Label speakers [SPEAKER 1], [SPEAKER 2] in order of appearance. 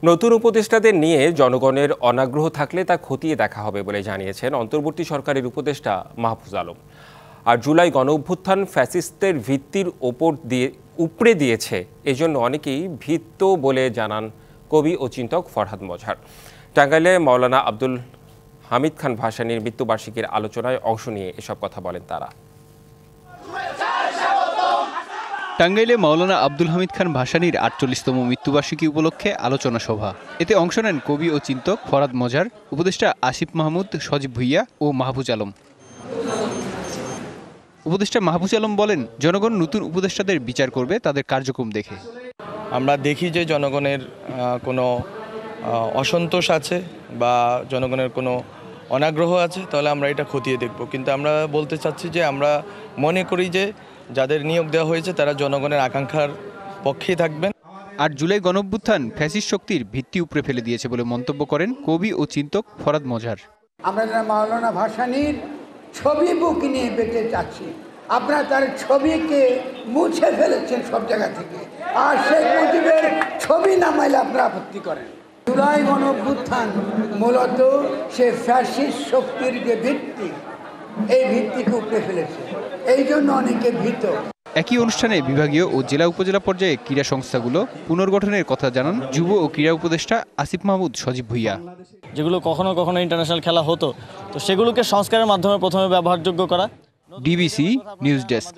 [SPEAKER 1] নতুন উপদেষ্টাদের নিয়ে জনগণের অনাগ্রহ থাকলে তা খতিয়ে দেখা হবে বলে জানিয়েছেন অন্তর্বর্তী সরকারের উপদেষ্টা মাহফুজ আলম। আর জুলাই গণঅভ্যুত্থান ফ্যাসিস্টের ভিত্তির উপড়ে দিয়েছে, এজন্য অনেকেই ভীত বলে জানান কবি ও চিন্তক ফরহাদ মজহার। টাঙ্গাইলে মাওলানা আব্দুল হামিদ খান ভাসানীর মৃত্যুবার্ষিকীর আলোচনায় অংশ নিয়ে এসব কথা বলেন তারা।
[SPEAKER 2] টাঙ্গাইলে মাওলানা আব্দুল হামিদ খান ভাসানীর ৪৮তম মৃত্যুবার্ষিকী উপলক্ষে আলোচনা সভা। এতে অংশ নেন কবি ও চিন্তক ফরহাদ মজহার, উপদেষ্টা আসিফ মাহমুদ, সজীব ভুইয়া ও মাহফুজ আলম। উপদেষ্টা মাহফুজ আলম বলেন, জনগণ নতুন উপদেষ্টাদের বিচার করবে তাদের কার্যক্রম দেখে।
[SPEAKER 3] আমরা দেখি যে জনগণের কোনো অসন্তোষ আছে বা জনগণের কোনো অনাগ্রহ আছে, তাহলে আমরা এটা খতিয়ে দেখব। কিন্তু আমরা বলতে চাচ্ছি যে আমরা মনে করি যে যাদের নিয়োগ দেওয়া হয়েছে তারা জনগণের আকাঙ্ক্ষার পক্ষেই থাকবেন।
[SPEAKER 2] আর জুলাই গণঅভ্যুত্থান ফ্যাসিস্ট শক্তির ভিত্তি উপড়ে ফেলে দিয়েছে বলে মন্তব্য করেন কবি ও চিন্তক ফরহাদ মজহার।
[SPEAKER 4] আমরা যারা মাওলানা ভাসানীর ছবি বুক নিয়ে বেঁচে যাচ্ছি, আপনারা তার ছবিকে মুছে ফেলেছেন সব জায়গা থেকে, আর শেখ মুজিবের ছবি নামাইলে আপনারা আপত্তি করেন। জুলাই গণঅভ্যুত্থান মূলত সে ফ্যাসিস্ট শক্তির যে ভিত্তি, এই ভিত্তিকে উপড়ে ফেলেছে, এই জন্য অনেকে ভীত।
[SPEAKER 2] একই অনুষ্ঠানে বিভাগীয় ও জেলা উপজেলা পর্যায়ে ক্রীড়া সংস্থাগুলো পুনর্গঠনের কথা জানান যুব ও ক্রীড়া উপদেষ্টা আসিফ মাহমুদ, সজীব ভুইয়া।
[SPEAKER 5] যেগুলো কখনো কখনো ইন্টারন্যাশনাল খেলা হতো, তো সেগুলোকে সংস্কারের মাধ্যমে প্রথমে ব্যবহারযোগ্য করা।
[SPEAKER 2] DBC news desk.